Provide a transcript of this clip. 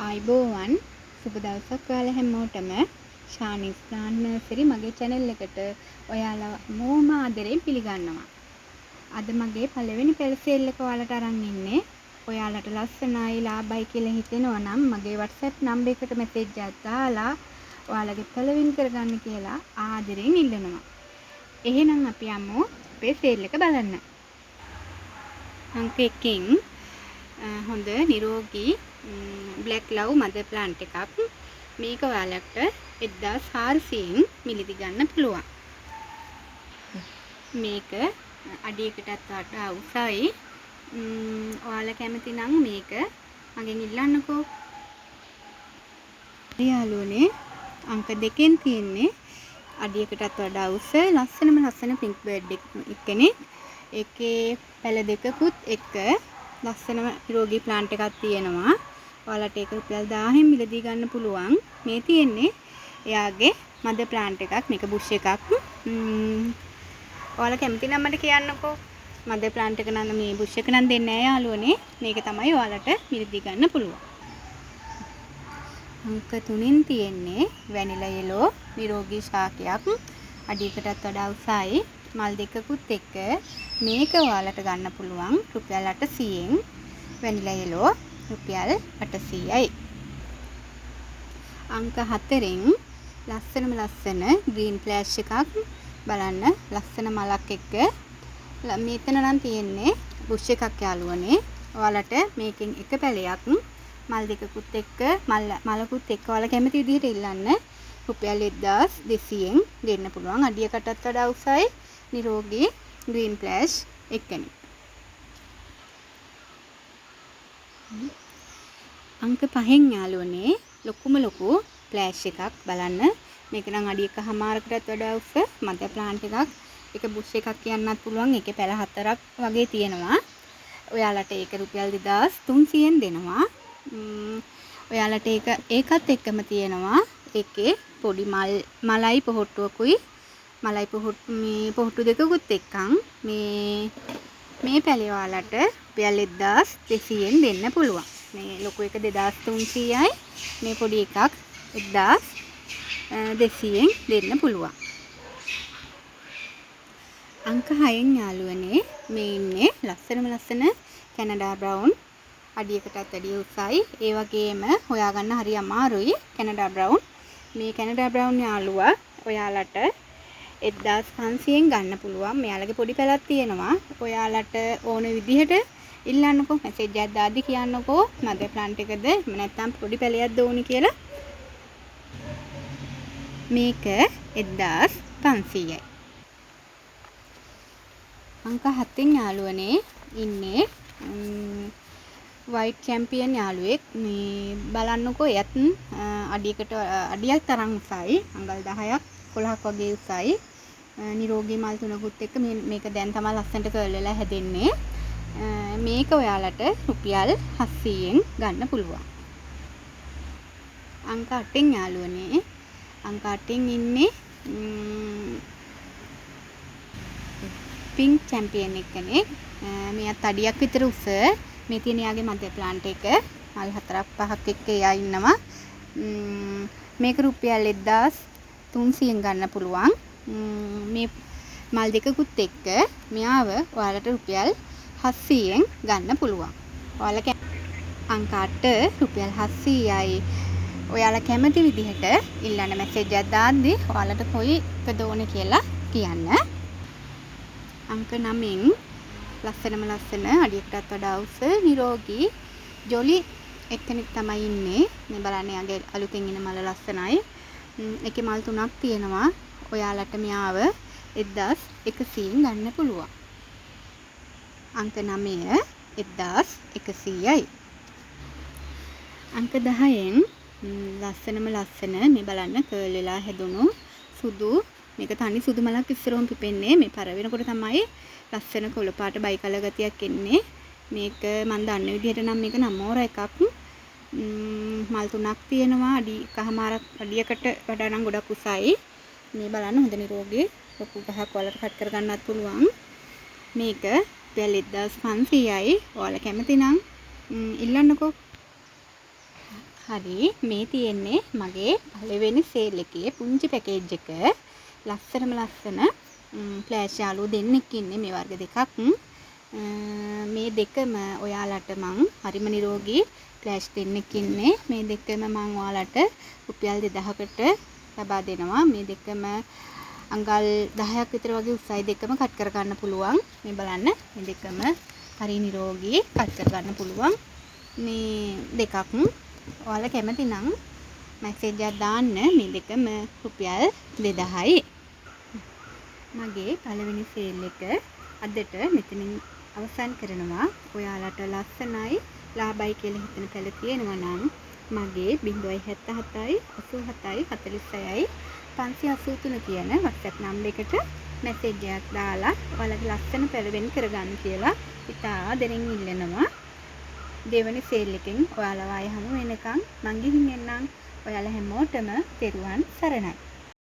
ආයිබෝවන් සුබ දවසක් ඔයාලා හැමෝටම ශානිස් ප්ලාන්ට් නර්සරි මගේ channel එකට ඔයාලා බොහොම ආදරෙන් පිළිගන්නවා. අද මගේ පළවෙනි පෙළ සේල් එක ඔයාලට අරන් ඉන්නේ. ඔයාලට ලස්සනයි ලාභයි කියලා හිතෙනවා නම් මගේ WhatsApp නම්බර් එකට මැසේජ් එකක් දාලා ඔයාලගේ පළවෙනි කරගන්න කියලා ආදරෙන් ඉල්ලනවා. එහෙනම් අපි යමු අපේ සේල් එක බලන්න. අංක 1කින් හොඳ නිරෝගී black love mother plant එකක්. මේක ඔයාලට 1400න් මිලදී ගන්න පුළුවන්. මේක අඩියකටත් වඩා උසයි. ඔයාලා කැමති නම් මේක මගෙන් ඉල්ලන්නකෝ. යාළුවනේ අංක 2කින් තියෙන්නේ අඩියකටත් වඩා උස ලස්සන පින්ක් බර්ඩ් එකනේ. ඒකේ පැල දෙකකුත් එක ලස්සනම නිරෝගී ප්ලාන්ට් එකක් තියෙනවා. ඔයාලට ඒක රුපියල් 1000න් මිලදී ගන්න පුළුවන්. මේ තියෙන්නේ එයාගේ මදර් ප්ලාන්ට් එකක්. මේක බුෂ් එකක්. ඔයාලා කැමති නම් මට කියන්නකෝ. මදර් ප්ලාන්ට් එක නම් මේ බුෂ් එක නම් දෙන්නේ නැහැ යාළුවනේ. මේක තමයි ඔයාලට මිලදී ගන්න පුළුවන්. අංක 3න් තියෙන්නේ වැනිලා යෙලෝ නිරෝගී ශාකයක්. අඩියකටත් වඩා උසයි. මල් දෙකකුත් එක්ක මේක ඔයාලට ගන්න පුළුවන් රුපියල් 800න්. වැනිලා යෙලෝ රුපියල් 800යි. අංක 4න් ලස්සන ග්‍රීන් ෆ්ලෑෂ් එකක් බලන්න ලස්සන මලක් එක්ක මෙතන නම් තියෙන්නේ බුෂ් එකක් යාළුවනේ. ඔයාලට මේකෙන් එක පැලයක් මල් දෙකකුත් එක්ක මලකුත් එක්ක ඔයාලා කැමති විදිහට ඉල්ලන්න රුපියල් 1200න් දෙන්න පුළුවන්. අඩියකටත් වඩා උසයි නිරෝගී ග්‍රීන් ෆ්ලෑෂ් එකනේ. අංක 5න් යාළුවනේ ලොකු ෆ්ලෑෂ් එකක් බලන්න. මේක නම් අඩි 1.5කටත් වඩා උස මදර් ප්ලාන්ට් එකක්. ඒක බුෂ් එකක් කියන්නත් පුළුවන්. ඒකේ පැල 4ක් වගේ තියෙනවා. ඔයාලට ඒක රුපියල් 2300න් දෙනවා. ඔයාලට ඒකත් එක්කම තියෙනවා. ඒකේ පොඩි මලයි පොහොට්ටුවකුයි මලයි පොහොට්ටු දෙකකුත් එක්කන් මේ පැලේ ඔයාලට රුපියල් 1200න් දෙන්න පුළුවන්. මේ ලොකු එක 2300යි. මේ පොඩි එකක් 1200න් දෙන්න පුළුවන්. අංක 6න් යාළුවනේ මේ ඉන්නේ ලස්සන කැනඩා බ්‍රවුන් අඩියකටත් වැඩිය උසයි. ඒ වගේම හොයාගන්න හරි අමාරුයි කැනඩා බ්‍රවුන්. මේ කැනඩා බ්‍රවුන් යාළුවා ඔයාලට 1500න් ගන්න පුළුවන්. මෙයාලගේ පොඩි පැලක් තියෙනවා. ඔයාලට ඕන විදිහට ඉල්ලන්නකෝ. මැසේජ් එකක් දාද්දි කියන්නකෝ මදර් ප්ලාන්ට් එකද නැත්නම් පොඩි පැලයක්ද ඕනි කියලා. මේක 1500යි. අංක 7න් යාළුවනේ ඉන්නේ වයිට් චැම්පියන් යාළුවෙක්. මේ බලන්නකෝ එයත් අඩියක් තරම් උසයි. අඟල් 10ක් 11ක් වගේ උසයි. නිරෝගී මල් තුනකුත් එක්ක මේක දැන් තමයි ලස්සනට කර්ල් වෙලා හැදෙන්නේ. මේක ඔයාලට රුපියල් 700න් ගන්න පුළුවන්. අංක 8න් යාළුවනේ අංක 8න් ඉන්නේ පින්ක් චැම්පියන් එකනේ. මෙයාත් අඩියක් විතර උස. මේ තියෙන යාගේ මදර් ප්ලාන්ට් එක මල් 4ක් 5ක් එක්ක එයා ඉන්නවා. මේක රුපියල් 1300න් ගන්න පුළුවන්. මේ මල් දෙකකුත් එක්ක මෙයාව ඔයාලට රුපියල් 700න් ගන්න පුළුවන්. ඔයාලා අංක 8 රුපියල් 700යි. ඔයාලා කැමති විදිහට ඉල්ලන්න මැසේජ් එකක් දාද්දි ඔයාලට කොයි එකද ඕනේ කියලා කියන්න. අංක 9න් ලස්සන අඩියකටත් වඩා උස නිරෝගී ජොලි එක්කෙනෙක් තමයි ඉන්නේ. මේ බලන්න යාගේ අලුතෙන් ඉන මල ලස්සනයි. ඒකේ මල් 3ක් තියෙනවා. ඔයාලට මෙයාව 1100න් ගන්න පුළුවන්. අංක 9 1100යි. අංක 10න් ලස්සන මේ බලන්න කර්ල් වෙලා හැදුණු සුදු මේක තනි සුදු මලක් ඉස්සරහම පිපෙන්නේ. මේ පර වෙනකොට තමයි ලස්සන කොළ පාට බයි කලර් ගතියක් එන්නේ. මේක මම දන්න විදිහට නම් මේක නමෝර එකක්. මල් 3ක් තියෙනවා. අඩියකට වඩා නම් ගොඩක් උසයි. මේ බලන්න හොඳ නිරෝගී ලොකු ගහක් වලට කට් කරගන්නත් පුළුවන්. මේක 1500යි. ඔයාලා කැමති නම් ඉල්ලන්නකෝ. හරි මේ තියෙන්නේ මගේ පළවෙනි සේල් එකේ පුංචි පැකේජ් එක. ලස්සනම ලස්සන ෆ්ලෑෂ් යාළුවෝ දෙන්නෙක් ඉන්නේ මේ වර්ග දෙකක්. මේ දෙකම ඔයාලට මං හරිම නිරෝගී ෆ්ලෑෂ් දෙන්නෙක් ඉන්නේ. මේ දෙකම මං ඔයාලට රුපියල් 2000කට ලබා දෙනවා. මේ දෙකම අඟල් 10ක් විතර වගේ උසයි. දෙකම කට් කර ගන්න පුළුවන්. මේ බලන්න මේ දෙකම හරි නිරෝගී කට් කර ගන්න පුළුවන්. මේ දෙකක් ඔයාලා කැමති නම් මැසේජ් එකක් දාන්න. මේ දෙකම රුපියල් 2000යි. මගේ පළවෙනි සේල් එක අදට මෙතනින් අවසන් කරනවා. ඔයාලට ලස්සනයි ලාභයි කියලා හිතන පැල තියෙනවා නම් මගේ 077 87 46 583 කියන WhatsApp නම්බර් එකට මැසේජ් එකක් දාලා ඔයාලගේ ලස්සන පැල වෙන් කරගන්න කියලා ඉතා ආදරෙන් ඉල්ලනවා. දෙවනි සේල් එකෙන් ඔයාලා ආයෙ හමු වෙනකන් මං ගිහින් එන්නම්. ඔයාලා හැමෝටම තෙරුවන් සරණයි.